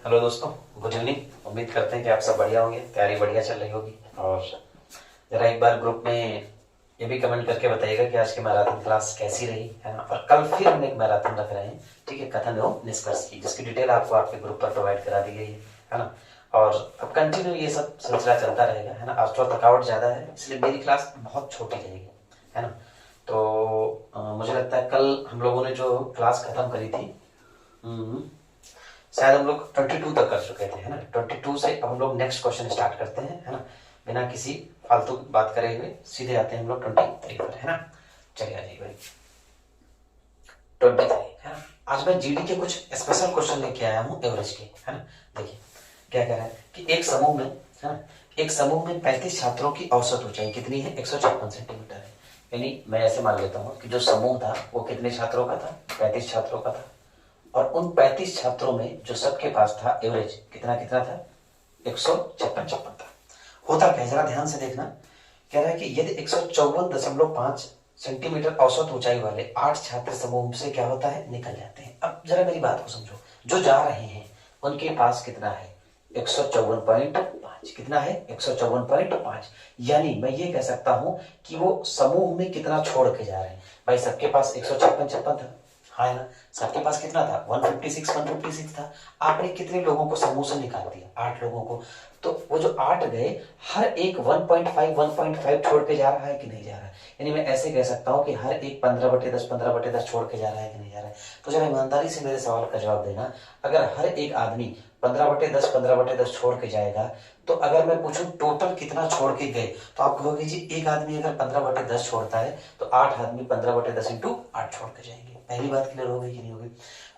Hello दोस्तों, good evening. उम्मीद करते हैं कि आप सब बढ़िया होंगे, तैयारी बढ़िया चल रही होगी। और जरा एक बार ग्रुप में ये भी कमेंट करके बताइएगा कि आज की मैराथन क्लास कैसी रही, है ना। और कल फिर हम एक मैराथन रख रहे हैं, ठीक है, कथन एवं निष्कर्ष की, जिसकी डिटेल आपको आपके ग्रुप पर प्रोवाइड करा दी गई है ना। और अब कंटिन्यू ये सब सिलसिला चलता रहेगा, है ना। आज थोड़ा थकावट ज़्यादा है, इसलिए मेरी क्लास बहुत छोटी रहेगी, है ना। तो मुझे लगता है कल हम लोगों ने जो क्लास खत्म करी थी, शायद हम लोग 22 तक कर चुके थे, है ना। 22 से अब हम लोग नेक्स्ट क्वेश्चन स्टार्ट करते हैं, है ना। बिना किसी फालतू बात करे हुए सीधे आते हैं हम लोग 23 पर, है ना। चलिए आ जाइए भाई 23, है ना। आज मैं जीडी के कुछ स्पेशल क्वेश्चन लेके आया हूँ एवरेज के, है ना। देखिए क्या कह रहा है कि एक समूह में, है ना, एक समूह में 35 छात्रों की औसत ऊंचाई कितनी है? 156 सेंटीमीटर है। यानी मैं ऐसे मान लेता हूँ कि जो समूह था वो कितने छात्रों का था? 35 छात्रों का था। और उन 35 छात्रों में जो सबके पास था एवरेज कितना कितना था? 156 था। होता क्या, जरा ध्यान से देखना। कह रहा है कि यदि 154.5 सेंटीमीटर औसत ऊंचाई वाले 8 छात्र समूह से क्या होता है? निकल जाते हैं। अब जरा मेरी बात को समझो, जो जा रहे हैं उनके पास कितना है? 154.5। कितना है? 154.5। यानी मैं ये कह सकता हूं कि वो समूह में कितना छोड़ के जा रहे हैं। भाई सबके पास 156 था, हाँ है ना। सबके पास कितना था? 156 था। आपने कितने लोगों को समूह से निकाल दिया? 8 लोगों को। तो वो जो 8 गए, हर एक 1.5 छोड़ के जा रहा है कि नहीं जा रहा है? यानी मैं ऐसे कह सकता हूं कि हर एक 15/10 छोड़ के जा रहा है कि नहीं जा रहा है? तो जरा ईमानदारी से मेरे सवाल का जवाब देना। अगर हर एक आदमी 15/10 छोड़ के जाएगा, तो अगर मैं पूछूं टोटल कितना छोड़ के गए, तो आप कहोगे जी एक आदमी अगर 15/10 छोड़ता है तो 8 आदमी 15/10 इंटू 8 छोड़ के जाएंगे। पहली बात क्लियर हो गई कि नहीं हो गई?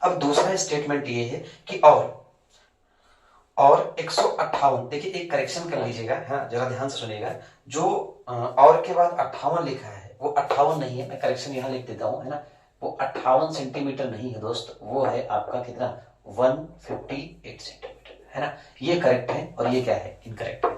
अब दूसरा स्टेटमेंट ये है कि और 158, देखिए एक करेक्शन कर लीजिएगा, हाँ जरा ध्यान से सुनिएगा। जो और के बाद 58 लिखा है वो 58 नहीं है, मैं करेक्शन यहाँ लिख देता हूँ, है ना। वो 58 सेंटीमीटर नहीं है दोस्त, वो है आपका कितना? 158 सेंटीमीटर, है ना। ये करेक्ट है और ये क्या है? इनकरेक्ट है।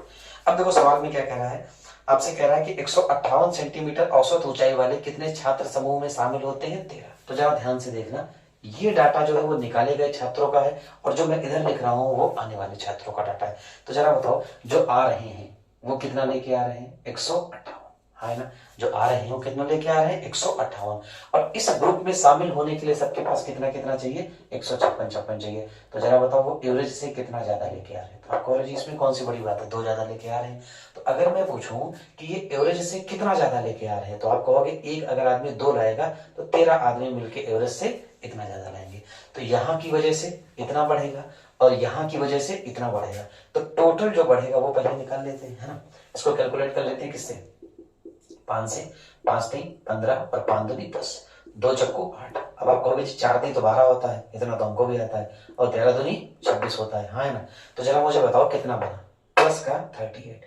अब देखो सवाल में क्या कह रहा है, आपसे कह रहा है कि 158 सेंटीमीटर औसत ऊंचाई वाले कितने छात्र समूह में शामिल होते हैं? 13। तो जरा ध्यान से देखना, ये डाटा जो है वो निकाले गए छात्रों का है, और जो मैं इधर लिख रहा हूं वो आने वाले छात्रों का डाटा है। तो जरा बताओ, जो आ रहे हैं वो कितना लेके आ रहे हैं? 158, है ना। जो आ रहे हैं वो कितना लेके आ रहे हैं? 158। और इस ग्रुप में शामिल होने के लिए सबके पास कितना कितना चाहिए? 156 चाहिए। तो जरा बताओ वो एवरेज से कितना ज्यादा लेके आ रहे हैं? तो आपको इसमें कौन सी बड़ी बात है, 2 ज्यादा लेके आ रहे हैं। तो अगर मैं पूछूं कि ये एवरेज से कितना ज्यादा लेके आ रहे हैं, तो आप कहोगे एक अगर आदमी 2 लाएगा तो 13 आदमी मिलकर एवरेज से इतना ज्यादा लाएंगे। तो यहां की वजह से इतना बढ़ेगा और यहां की वजह से इतना बढ़ेगा। तो टोटल जो बढ़ेगा वो पहले निकाल लेते हैं, है ना। इसको कैलकुलेट कर लेते हैं किससे? 5 से। 5 3 15 और 5 दूनी 10, 2 चक्कू 8। अब आप कहोगे 4 3 तो 12 होता है, इतना तो हमको भी आता है, और 13 दूनी 26 होता है, हाँ है ना। तो जरा मुझे बताओ कितना बना? प्लस का 38।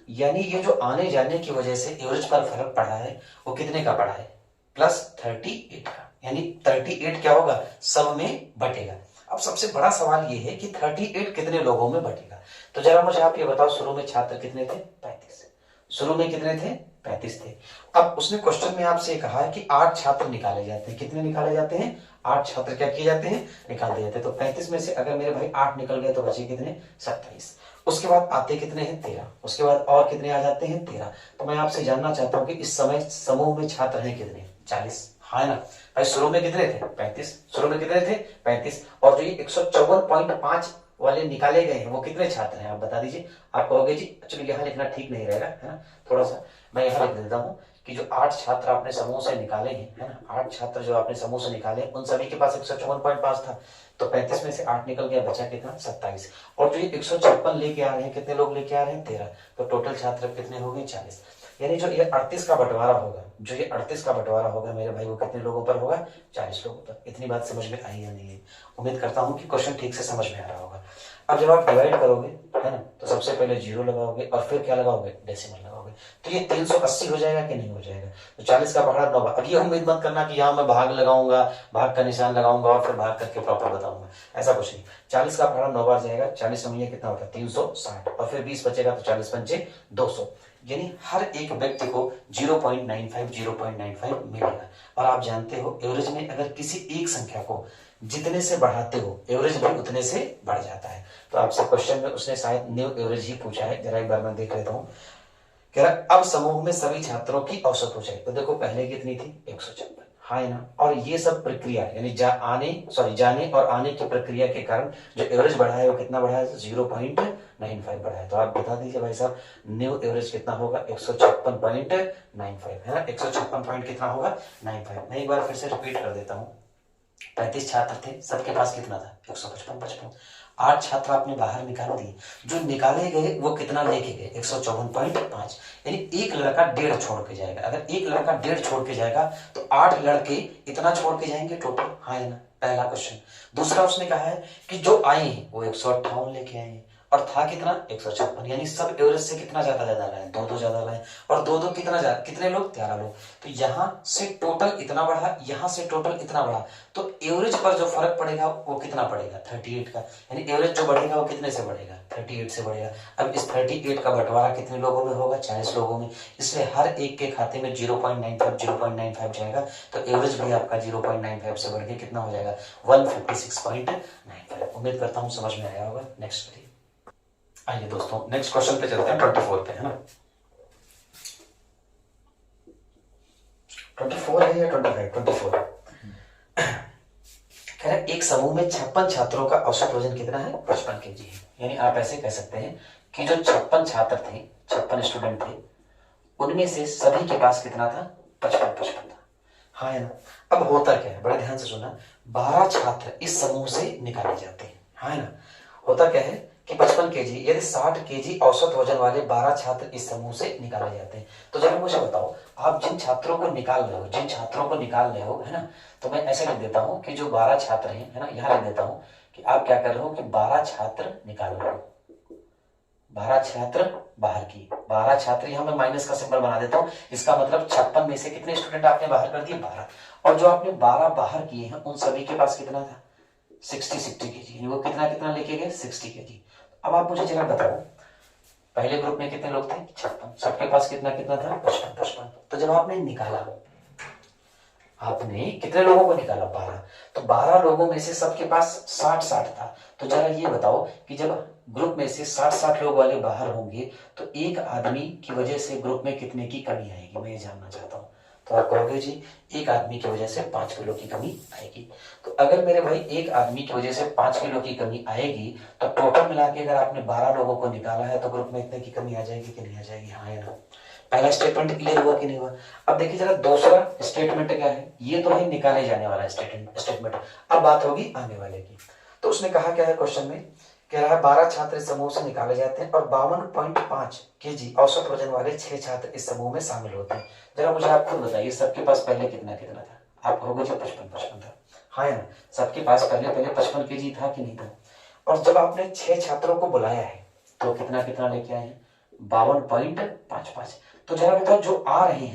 यानी ये जो आने जाने की वजह से एवरेज पर फर्क पड़ा है वो कितने का पड़ा है? +38 का। यानी 38 क्या होगा? सब में बटेगा। अब सबसे बड़ा सवाल ये है कि 38 कितने लोगों में बटेगा? तो जरा मुझे आप ये बताओ, शुरू में छात्र कितने थे? 35। शुरू में कितने थे? 35 थे। अब उसने क्वेश्चन में आपसे कहा है कि 8 छात्र निकाले जाते हैं। कितने निकाले जाते हैं? 8 छात्र क्या किए जाते हैं? निकाल दिए जाते हैं। तो 35 में से अगर मेरे भाई 8 निकल गए तो बचे कितने? 27। उसके बाद आते कितने हैं? 13। उसके बाद और कितने आ जाते हैं? 13। तो मैं आपसे जानना चाहता हूं कि इस समय समूह में छात्र हैं कितने? 40, हाँ ना। भाई शुरू में कितने थे? 35। शुरू में कितने थे? 35। और जो ये 154.5 वाले निकाले गए हैं वो कितने छात्र हैं? आप बता दीजिए। आप कहोगे जी एक्चुअली यहाँ लिखना ठीक नहीं रहेगा, है ना। थोड़ा सा मैं यहाँ लिख देता हूँ कि जो 8 छात्र आपने समूह से निकाले हैं, है ना, 8 छात्र जो आपने समूह से निकाले उन सभी के पास 154.5 था। तो 35 में से 8 निकल गया, बचा कितना? 27। और जो ये 156 लेके आ रहे हैं, कितने लोग लेके आ रहे हैं? 13। तो टोटल छात्र कितने हो गए? 40। यानी जो ये 38 का बंटवारा होगा, जो ये 38 का बंटवारा होगा मेरे भाई, वो कितने लोगों पर होगा? 40 लोगों पर। इतनी बात समझ में आई या नहीं है? उम्मीद करता हूँ कि क्वेश्चन ठीक से समझ में आ रहा होगा। अब जब आप डिवाइड करोगे, है ना, तो सबसे पहले 0 लगाओगे और फिर क्या लगाओगे? डेसिमल लगाओगे। तो ये 380 हो जाएगा कि नहीं हो जाएगा? तो 40 का पहाड़ा 9 बार। अब ये उम्मीद मत करना कि यहाँ मैं भाग लगाऊंगा, भाग का निशान लगाऊंगा और फिर भाग करके प्रॉपर बताऊंगा, ऐसा कुछ नहीं। 40 का पहाड़ा 9 बार जाएगा। 40 में कितना होता है? 360। और फिर 20 बचेगा तो 40 पंचे 200। यानी हर एक व्यक्ति को 0.95 मिलेगा। और आप जानते हो एवरेज में अगर किसी एक संख्या को जितने से बढ़ाते हो एवरेज भी उतने से बढ़ जाता है। तो आपसे क्वेश्चन में उसने शायद न्यू एवरेज ही पूछा है, जरा एक बार मैं देख लेता हूँ। कह रहा अब समूह में सभी छात्रों की औसत ऊंचाई, तो देखो पहले कितनी थी 156, हाँ है ना। और ये सब प्रक्रिया यानी जाने और आने की प्रक्रिया के कारण जो एवरेज बढ़ा है वो कितना बढ़ा है, 0.95 बढ़ा है। तो आप बता दीजिए भाई साहब न्यू एवरेज कितना होगा, 156.95 है ना, 156 पॉइंट कितना होगा 95। मैं एक बार फिर से रिपीट कर देता हूँ। 35 छात्र थे, सबके पास कितना था 155। 8 छात्र आपने बाहर निकाल दिए, जो निकाले गए वो कितना लेके गए 154.5, यानी एक लड़का 1.5 छोड़ के जाएगा। अगर एक लड़का 1.5 छोड़ के जाएगा तो 8 लड़के इतना छोड़ के जाएंगे टोटल, हाँ है ना, पहला क्वेश्चन। दूसरा उसने कहा है कि जो आए हैं वो 158 लेके आए हैं और था कितना 156, यानी सब एवरेज से कितना ज्यादा लाए, 2 ज्यादा लाए। और 2 कितने लोग 13 लोग। तो यहां से टोटल इतना बढ़ा, यहां से टोटल इतना बढ़ा, तो एवरेज पर जो फर्क पड़ेगा वो कितना पड़ेगा 38 का, यानी एवरेज जो बढ़ेगा वो कितने से बढ़ेगा 38 से बढ़ेगा। अब इस 38 का बंटवारा कितने लोगों में होगा 40 लोगों में, इसलिए हर एक के खाते में 0.95 जाएगा। तो एवरेज भी आपका 0.95 से बढ़ के कितना हो जाएगा 156.95। उम्मीद करता हूं समझ में आया होगा। नेक्स्ट करिए। आइए दोस्तों नेक्स्ट क्वेश्चन पे चलते हैं, 24 पे है ना। 24 है या 25? 24। कह रहे एक समूह में 56 छात्रों का औसत वजन कितना है 55 kg है। यानी आप ऐसे कह सकते हैं कि जो 56 छात्र थे, 56 स्टूडेंट थे, उनमें से सभी के पास कितना था 55 था, हाँ है ना। अब होता क्या है, बड़े ध्यान से सुनना, 12 छात्र इस समूह से निकाले जाते हैं, हाँ है ना। होता क्या है कि 55 kg यदि 60 kg औसत वजन वाले 12 छात्र इस समूह से निकाले जाते हैं। तो जरा मुझे बताओ, आप जिन छात्रों को निकाल रहे हो है ना, तो मैं ऐसे लिख देता हूं कि जो 12 छात्र हैं है ना, यहां लिख देता हूं कि आप क्या कर रहे हो कि 12 छात्र निकाल रहे हो, 12 छात्र बाहर की, 12 छात्र, यहां मैं माइनस का सिंबल बना देता हूं। इसका मतलब 56 में से कितने स्टूडेंट आपने बाहर कर दिए 12, और जो आपने 12 बाहर किए हैं उन सभी के पास कितना था 60 kg, वो कितना लेके गए 60 kg। अब आप मुझे जरा बताओ, पहले ग्रुप में कितने लोग थे 56, सबके पास कितना था 55। तो जब आपने निकाला, आपने कितने लोगों को निकाला 12, तो 12 लोगों में से सबके पास 60 था। तो जरा ये बताओ कि जब ग्रुप में से 60 लोग वाले बाहर होंगे तो एक आदमी की वजह से ग्रुप में कितने की कमी आएगी, मैं ये जानना चाहता हूँ। तो आप कहोगे जी एक आदमी की वजह से 5 किलो की कमी आएगी। तो अगर मेरे भाई एक आदमी की वजह से 5 किलो की कमी आएगी, तो टोटल मिला के अगर आपने 12 लोगों को निकाला है तो ग्रुप में इतने की कमी आ जाएगी कि नहीं आ जाएगी, हाँ या ना। पहला स्टेटमेंट क्लियर हुआ कि नहीं हुआ। अब देखिए जरा दूसरा स्टेटमेंट क्या है, ये तो है निकाले जाने वाला स्टेटमेंट। अब बात होगी आने वाले की। तो उसने कहा क्या है क्वेश्चन में, कह रहा है 12 छात्र इस समूह से निकाले जाते हैं और 52.5 kg औसत वजन वाले 6 छात्र इस समूह में शामिल होते हैं। जरा मुझे आप खुद बताइए सबके पास पहले कितना था, आप कहोगे जो 55 था, हाँ या ना। सबके पास पहले 55 kg था कि नहीं था। और जब आपने 6 छात्रों को बुलाया है तो कितना लेके आए हैं 52.55। तो जरा बताओ जो आ रहे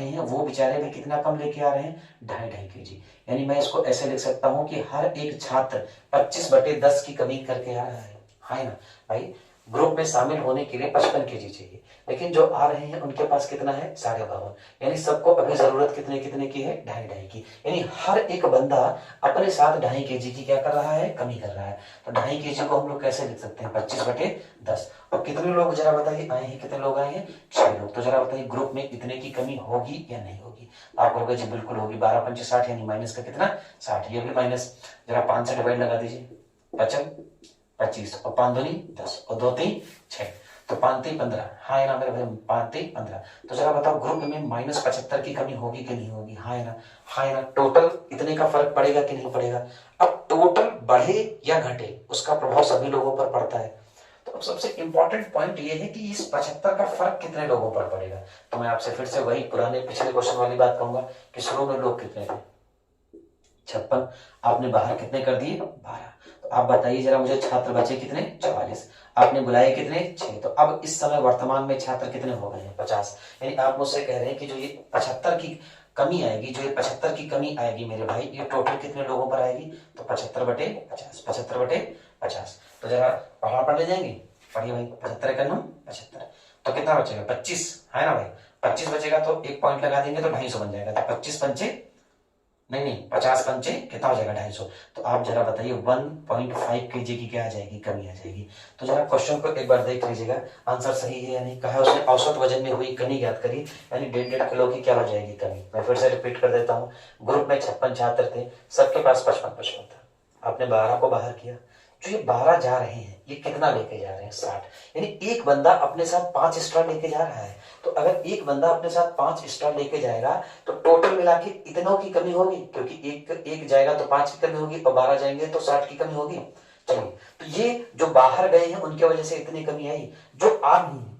हैं वो बेचारे भी कितना कम लेके आ रहे हैं 2.5 kg। यानी मैं इसको ऐसे लिख सकता हूं कि हर एक छात्र 25/10 की कमी करके आ रहा है, हाँ ना भाई। ग्रुप में शामिल होने के लिए 55 kg चाहिए, लेकिन जो आ रहे हैं उनके पास कितना है 52.5, यानी सबको अभी जरूरत कितने की है 2.5 की। यानी हर एक बंदा अपने साथ 2.5 kg की क्या कर रहा है कमी कर रहा है। तो 2.5 kg को हम लोग कैसे लिख सकते हैं 25/10। और कितने लोग जरा बताइए आए हैं, कितने लोग आए हैं 6 लोग। तो जरा बताइए ग्रुप में इतने की कमी होगी या नहीं होगी। आप कहोगे जी बिल्कुल होगी, 12 पंचे 60 यानी माइनस का कितना 60, ये भी माइनस, जरा 5 से डिवाइड लगा दीजिए, 25 और 5 दूनी 10 और 2 3 6, तो 5 3 15, हाँ है ना मेरे भाई 5 3 15। तो जरा बताओ ग्रुप में -75 की कमी होगी कि नहीं होगी, हाँ है ना। टोटल इतने का फर्क पड़ेगा कि नहीं पड़ेगा। अब टोटल बढ़े या घटे उसका प्रभाव सभी लोगों पर पड़ता है। तो अब सबसे इंपॉर्टेंट पॉइंट ये है कि इस 75 का फर्क कितने लोगों पर पड़ेगा। तो मैं आपसे फिर से वही पुराने पिछले क्वेश्चन वाली बात कहूंगा कि शुरू में लोग कितने थे 56, आपने बाहर कितने कर दिए 12। तो आप बताइए जरा मुझे छात्र बचे कितने 44, आपने बुलाए कितने 6। तो अब इस समय वर्तमान में छात्र कितने हो गए हैं 50। यानी आप मुझसे कह रहे हैं कि जो ये 75 की कमी आएगी, जो ये 75 की कमी आएगी मेरे भाई, ये टोटल कितने लोगों पर आएगी तो 75/50, 75/50। तो जरा पढ़ ले जाएंगे, पढ़िए भाई 75 का 75, तो कितना बचेगा 25, है ना भाई। 25 बचेगा तो एक पॉइंट लगा देंगे तो 250 बन जाएगा। तो 25 पंचे नहीं नहीं, 50 पंचे कितना हो जाएगा 250। तो आप जरा बताइए 1.5 kg की क्या आ जाएगी, कमी आ जाएगी। तो जरा क्वेश्चन को एक बार देख लीजिएगा, आंसर सही है या नहीं। कहा उसने औसत वजन में हुई कमी ज्ञात करी, यानी 1.5 किलो की क्या हो जाएगी कमी। मैं फिर से रिपीट कर देता हूँ, ग्रुप में 56 छात्र थे, सबके पास 55 था, आपने 12 को बाहर किया, जो ये 12 जा रहे हैं ये कितना लेके जा रहे हैं, 60। यानी एक बंदा अपने साथ 5 एक्स्ट्रा लेके जा रहा है। तो अगर एक बंदा अपने साथ 5 एक्स्ट्रा लेके जाएगा तो टोटल मिला के इतनों की कमी होगी, क्योंकि एक जाएगा तो 5 की कमी होगी और 12 जाएंगे तो 60 की कमी होगी। चलिए, तो ये जो बाहर गए हैं उनके वजह से इतनी कमी आई। जो आ रही है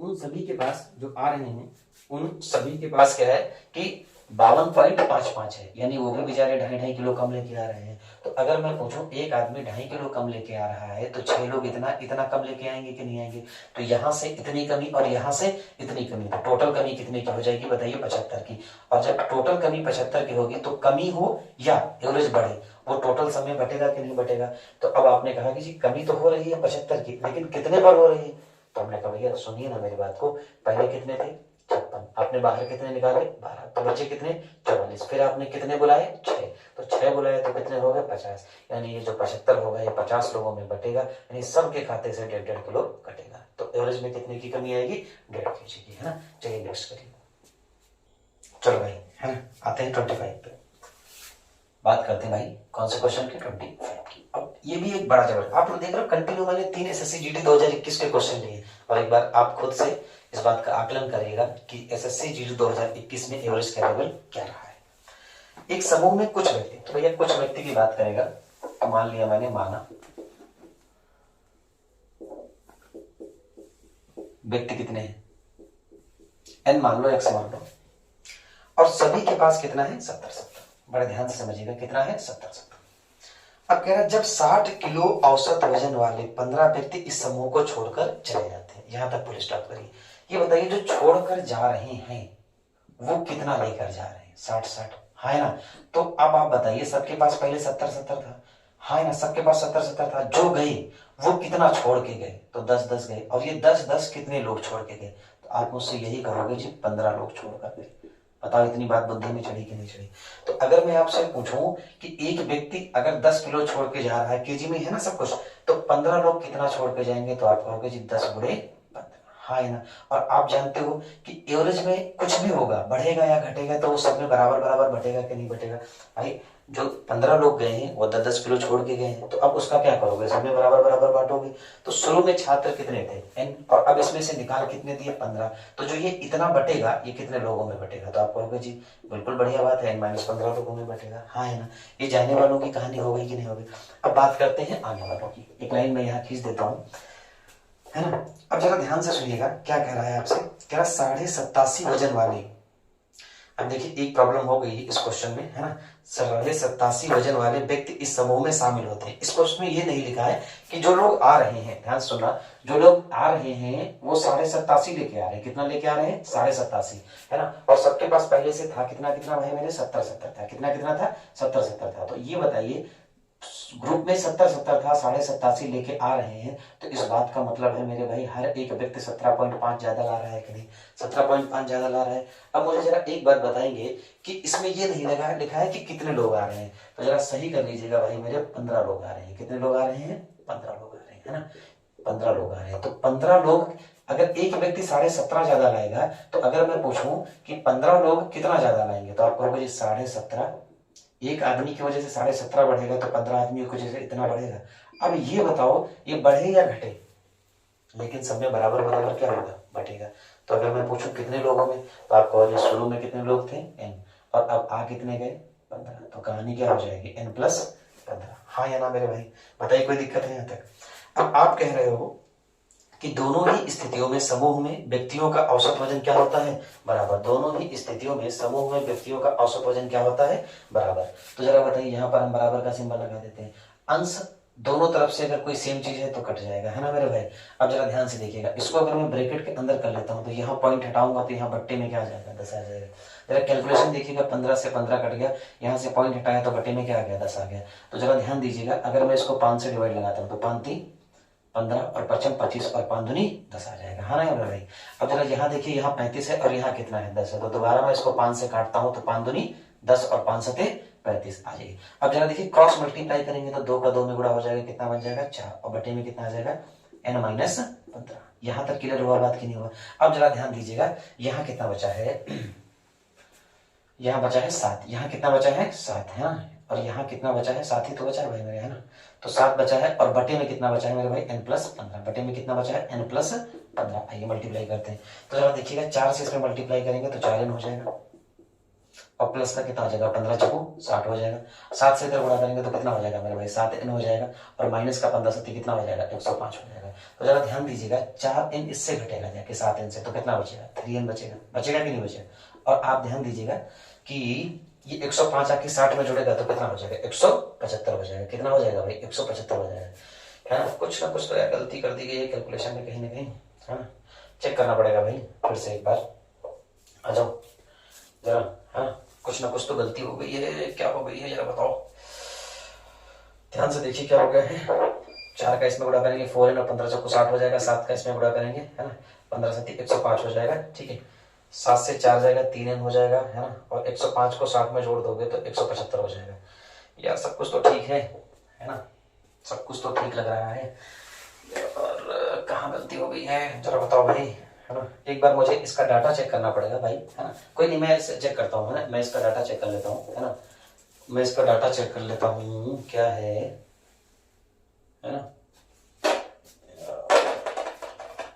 उन सभी के पास, जो आ रहे हैं उन सभी के पास क्या है कि 52.55 है, यानी वो भी बेचारे 2.5 किलो कम लेके आ रहे हैं। तो अगर मैं पूछूं एक आदमी 2.5 किलो कम लेके आ रहा है तो 6 लोग इतना कम लेके आएंगे कि नहीं आएंगे। तो यहाँ से इतनी कमी और यहाँ से इतनी कमी, तो टोटल कमी कितने की हो जाएगी बताइए, 75 की। और जब टोटल कमी 75 की होगी तो कमी हो या एवरेज बढ़े वो टोटल समय बटेगा कि नहीं बटेगा। तो अब आपने कहा कि जी कमी तो हो रही है 75 की, लेकिन कितने बार हो रही है। तो हमने कहा भैया सुनिए ना मेरी बात को, पहले कितने थे 56, आपने बाहर कितने निकाले 12, तो बचे कितने 44, फिर आपने कितने बुलाए 6, तो 6 बुलाए तो कितने हो गए 50। यानी ये जो 75 होगा ये 50 लोगों में बटेगा, यानी सबके खाते से 1.5 किलो कटेगा। तो एवरेज में कितने की कमी आएगी, 1.5 kg की, है ना। चलिए नेक्स्ट करिए, चलो भाई, है ना, आते हैं 25 पे, बात करते हैं भाई कौन से क्वेश्चन के, 25 की। अब ये भी एक बड़ा जबरदस्त, आप लोग देख रहे हो कंटिन्यू मैंने 3 एसएससी जीडी 2021 के क्वेश्चन लिए, और एक बार आप खुद से इस बात का आकलन करिएगा कि एसएससी जीडी 2021 में एवरेज का लेवल क्या रहा है। एक समूह में कुछ व्यक्ति, तो भैया कुछ व्यक्ति की बात करेगा, तो मान लिया मैंने, माना व्यक्ति कितने हैं, एन मान लो, एक्स मान लो, और सभी के पास कितना है 70। बड़े ध्यान से समझिएगा कितना है 70। अब कह रहा है जब 60 किलो औसत वजन वाले 15 व्यक्ति इस समूह को छोड़कर चले जाते हैं। यहां तक पुलिस स्टॉप करिए। ये बताइए जो छोड़कर जा रहे हैं वो कितना लेकर जा रहे हैं, 60, हाँ है ना। तो अब आप बताइए, सबके पास पहले 70 था, हाँ है ना, सबके पास 70 था, जो गए वो कितना छोड़ के गए, तो 10 गए, और ये 10 कितने लोग छोड़ के गए, तो आप मुझसे यही कहोगे जी 15 लोग छोड़कर गए। बताओ इतनी बात बुद्धि में चढ़ी कि नहीं चढ़ी। तो अगर मैं आपसे पूछूं कि एक व्यक्ति अगर 10 किलो छोड़ के जा रहा है, केजी में है ना सब कुछ, तो 15 लोग कितना छोड़ के जाएंगे, तो आप कहोगे जी 10 गुणे 15, हाँ है ना। और आप जानते हो कि एवरेज में कुछ भी होगा, बढ़ेगा या घटेगा, तो वो सब में बराबर बराबर बटेगा कि नहीं बटेगा। भाई जो 15 लोग गए हैं वो 10 किलो छोड़ के गए हैं, तो अब उसका क्या करोगे, सब में बराबर बराबर बांटोगे। तो शुरू में छात्र कितने थे n, और अब इसमें से निकाल कितने दिए 15, तो जो ये इतना बटेगा ये कितने लोगों में बटेगा, तो आप कहोगे जी बिल्कुल बढ़िया बात है, n-15 लोगों में बटेगा, हाँ है ना। ये जाने वालों की कहानी हो गई कि नहीं हो गई। अब बात करते हैं आने वालों की, एक लाइन में यहाँ खींच देता हूँ, है ना। अब जरा ध्यान से सुनिएगा क्या कह रहा है आपसे, कह रहा 87.5 वजन वाले। अब देखिए एक प्रॉब्लम हो गई इस क्वेश्चन में, है ना, 87.5 वजन वाले व्यक्ति इस समूह में शामिल होते हैं। इस क्वेश्चन में ये नहीं लिखा है कि जो लोग आ रहे हैं, ध्यान सुनना, जो लोग आ रहे हैं वो 87.5 लेके आ रहे हैं, कितना लेके आ रहे हैं 87.5, है ना। और सबके पास पहले से था कितना भाई मेरे 70 था, कितना था 70 था। तो ये बताइए ग्रुप में 70 था, 87.5 लेके आ रहे हैं, तो इस बात का मतलब है मेरे भाई हर एक व्यक्ति 17.5 ज्यादा ला रहा है कि नहीं, 17.5 ज्यादा ला रहा है। अब मुझे जरा एक बात बताएंगे कि इसमें ये नहीं लिखा है कि कितने लोग आ रहे हैं, तो जरा सही कर लीजिएगा भाई मेरे, 15 लोग आ रहे हैं। कितने लोग आ रहे हैं, 15 लोग आ रहे हैं, है ना, 15 लोग आ रहे हैं। तो 15 लोग, अगर एक व्यक्ति 17.5 ज्यादा लाएगा, तो अगर मैं पूछूं कि 15 लोग कितना ज्यादा लाएंगे, तो आप कहोगे 17.5, एक आदमी की वजह से 17.5 बढ़ेगा, तो 15 आदमियों की वजह से इतना बढ़ेगा। अब ये बताओ ये बढ़े या घटे, लेकिन सब में बराबर बराबर क्या होगा, बटेगा। तो अगर मैं पूछूं कितने लोगों में, तो आप कहोगे शुरू में कितने लोग थे n, और अब आ कितने गए 15, तो कहानी क्या हो जाएगी n+15, हाँ या ना मेरे भाई, बताइए कोई दिक्कत है यहाँ तक। अब आप कह रहे हो कि दोनों ही स्थितियों में समूह में व्यक्तियों का औसत वजन क्या होता है, बराबर। दोनों ही स्थितियों में समूह में व्यक्तियों का औसत वजन क्या होता है, बराबर। तो जरा बताइए, यहाँ पर हम बराबर का सिंबल लगा देते हैं। अंश दोनों तरफ से अगर कोई सेम चीज है तो कट जाएगा, है ना मेरे भाई। अब जरा ध्यान से देखिएगा, इसको अगर मैं ब्रैकेट के अंदर कर लेता हूँ तो यहाँ पॉइंट हटाऊंगा तो यहाँ बट्टे में क्या आ जाएगा, 10 आ जाएगा। जरा कैलकुलेशन देखिएगा, 15 से 15 कट गया, यहाँ से पॉइंट हटाया तो बट्टे में क्या आ गया, 10 आ गया। तो जरा ध्यान दीजिएगा, अगर मैं इसको 5 से डिवाइड लगाता हूँ तो 5×3 15 और 5×5 25 और 5×2 10 आ जाएगा, हाँ ना भाई। अब जरा यहाँ देखिए, यहाँ 35 है और यहाँ कितना है 10 है, तो दोबारा मैं इसको 5 से काटता हूँ तो 5×2 10 और 5×7 35 आ जाएगी। अब जरा देखिए क्रॉस मल्टीप्लाई करेंगे तो 2 का 2 में गुणा हो जाएगा, कितना बन जाएगा 4, और बटे में कितना आ जाएगा n-15। यहां तक क्लियर हुआ बात कि नहीं हुआ? अब जरा ध्यान दीजिएगा, यहाँ कितना बचा है, यहाँ बचा है 7, यहाँ कितना बचा है 7 है ना, और यहाँ कितना बचा है 7 ही तो बचा है भाई मेरे, है ना, तो 7 बचा है, और बटे में कितना बचा है मेरे भाई n+15, बटे में कितना बचा है n+15। आइए मल्टीप्लाई करते हैं, तो जरा देखिएगा 4 से इसमें मल्टीप्लाई करेंगे तो 4n हो जाएगा, और प्लस का कितना हो जाएगा 15 चौको 60 हो जाएगा, 7 से इधर गुणा करेंगे तो कितना हो जाएगा मेरे भाई 7n हो जाएगा, और माइनस का 15 से कितना हो जाएगा 105 हो जाएगा। तो जरा ध्यान दीजिएगा 4n इससे घटेगा जाके 7n से, तो कितना बचेगा 3n बचेगा, बचेगा कि नहीं बचेगा? और आप ध्यान दीजिएगा कि ये 105 आके 60 में जुड़ेगा तो कितना हो जाएगा 175 हो जाएगा, कितना हो जाएगा भाई 175 हो जाएगा, है ना। कुछ ना कुछ तो यार गलती कर दी गई है कैलकुलेशन में कहीं ना कहीं, है ना, चेक करना पड़ेगा भाई फिर से एक बार, आ जाओ जरा, है ना, कुछ ना कुछ तो गलती हो गई है, क्या हो गई है जरा बताओ, ध्यान से देखिए क्या हो गया है। 4 का इसमें गुणा करेंगे 4n, और 15 चौको 60 हो जाएगा, 7 का इसमें गुणा करेंगे, है ना, 15 से 105 हो जाएगा, ठीक है, 7 से 4 जाएगा 3n हो जाएगा, है ना, और 105 को 60 में जोड़ दोगे तो 175 हो जाएगा। यार सब कुछ तो ठीक है ना, सब कुछ तो ठीक लग रहा है, और कहाँ गलती हो गई है जरा बताओ भाई, है ना। एक बार मुझे इसका डाटा चेक करना पड़ेगा भाई, है ना, कोई नहीं मैं इसे चेक करता हूँ, है ना, मैं इसका डाटा चेक कर लेता हूँ, है ना, मैं इसका डाटा चेक कर लेता हूँ क्या है ना,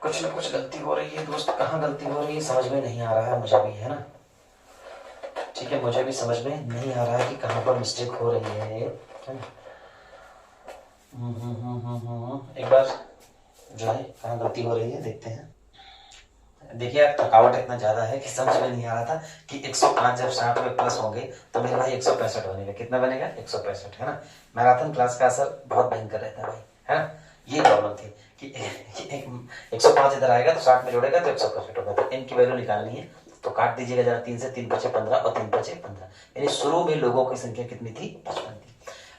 कुछ ना कुछ गलती हो रही है दोस्त, कहाँ गलती हो रही है समझ में नहीं आ रहा है मुझे भी, है ना, ठीक है, मुझे भी समझ में नहीं आ रहा है कि कहाँ पर मिस्टेक हो रही है ना। एक बार जो है कहाँ गलती हो रही है देखते हैं। देखिए यार थकावट इतना ज्यादा है कि समझ में नहीं आ रहा था कि 105 जब 60 में प्लस होंगे तो मेरे भाई 165 बनेगा, कितना बनेगा 165, है ना। मैराथन क्लास का असर बहुत भयंकर रहता है भाई, है ना, ये प्रॉब्लम थी कि 105 इधर आएगा तो 60 में जोड़ेगा तो 165 होगा, तो n की वैल्यू निकालनी है तो काट दीजिएगा जरा, 3 से 3 बचे 15 और 3 बचे 15, यानी शुरू में लोगों की संख्या कितनी थी 55 थी।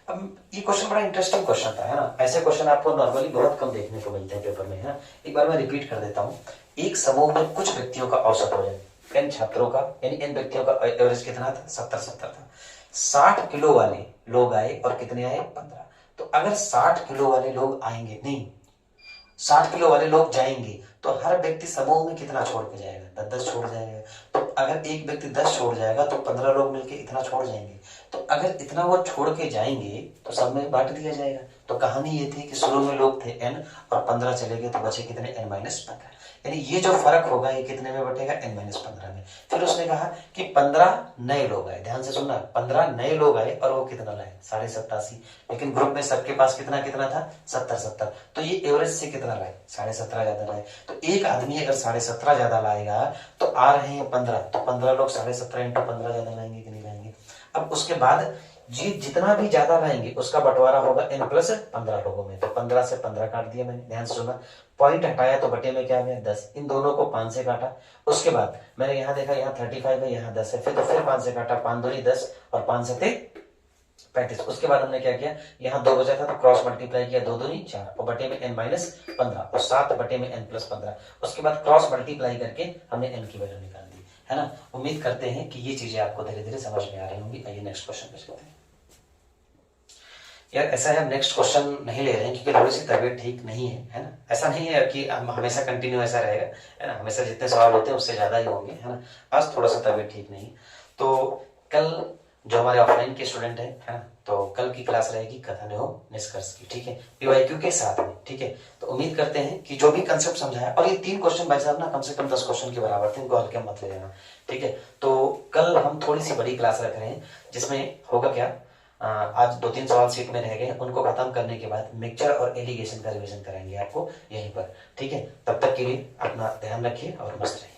अब ये क्वेश्चन बड़ा इंटरेस्टिंग क्वेश्चन था, है ना, ऐसे क्वेश्चन आपको नॉर्मली बहुत कम देखने को मिलते हैं पेपर में, है ना। एक बार मैं रिपीट कर देता हूँ, एक समूह में कुछ व्यक्तियों का औसत हो जाए, n छात्रों का यानी n व्यक्तियों का एवरेज कितना था 70 था, 60 किलो वाले लोग आए और कितने आए 15, तो अगर 60 किलो वाले लोग आएंगे, नहीं 60 किलो वाले लोग जाएंगे तो हर व्यक्ति समूह में कितना छोड़ के जाएगा 10 छोड़ जाएगा, तो अगर एक व्यक्ति 10 छोड़ जाएगा तो 15 लोग मिलके इतना छोड़ जाएंगे, तो अगर इतना वो छोड़ के जाएंगे तो सब में बांट दिया जाएगा। तो कहानी ये थी कि शुरू में लोग थे n और 15 चले गए तो बचे कितने n-15, यानी ये जो फर्क होगा ये कितने में बटेगा n-15 में। फिर उसने कहा कि 15 नए लोग आए, ध्यान से सुनना, 15 नए लोग आए और वो कितना लाए 87.5, लेकिन ग्रुप में सबके पास कितना कितना था 70, तो ये एवरेज से कितना लाए 17.5 ज्यादा लाए। तो एक आदमी अगर 17.5 ज्यादा लाएगा तो आ रहे हैं 15, तो 15 लोग 17.5 इंटू 15 ज्यादा लाएंगे कि नहीं लाएंगे। अब उसके बाद जितना भी ज्यादा लाएंगे उसका बंटवारा होगा n+15 लोगों में, तो 15 से 15 काट दिया मैंने, ध्यान से सुना, पॉइंट हटाया तो बटे में क्या गया 10, इन दोनों को 5 से काटा, उसके बाद मैंने यहाँ देखा यहाँ 35 है यहाँ 10 है, फिर 5 से काटा, 5 दूनी 10 और 5 से थे 35, उसके बाद हमने क्या किया यहाँ 2 बचा था तो क्रॉस मल्टीप्लाई किया, 2 दूनी 4 और बटे में n-15 और 7 बटे में n+15, उसके बाद क्रॉस मल्टीप्लाई करके हमने n की वैल्यू निकाल दी, है ना। उम्मीद करते हैं कि ये चीजें आपको धीरे धीरे समझ में आ रही होंगी। आइए नेक्स्ट क्वेश्चन पे चलते हैं। यार ऐसा है हम नेक्स्ट क्वेश्चन नहीं ले रहे हैं क्योंकि थोड़ी सी तबीयत ठीक नहीं है ना, ऐसा नहीं है कि हम हमेशा कंटिन्यू ऐसा रहेगा, है ना, हमेशा जितने सवाल होते हैं उससे ज्यादा ही होंगे, है ना, आज थोड़ा सा तबीयत ठीक नहीं। तो कल जो हमारे ऑफलाइन के स्टूडेंट है ना, तो कल की क्लास रहेगी कथन एवं निष्कर्ष की, ठीक है, PYQ के साथ में, ठीक है। तो उम्मीद करते हैं कि जो भी कंसेप्ट समझाया, और ये 3 क्वेश्चन भाई साहब ना कम से कम 10 क्वेश्चन के बराबर थे, इनको हल्के मत ले लेना, ठीक है। तो कल हम थोड़ी सी बड़ी क्लास रख रहे हैं जिसमें होगा क्या, आज 2-3 सवाल सीट में रह गए, उनको खत्म करने के बाद मिक्सचर और एलिगेशन का रिवीजन कराएंगे आपको यहीं पर, ठीक है। तब तक के लिए अपना ध्यान रखिए और मस्त रहिए।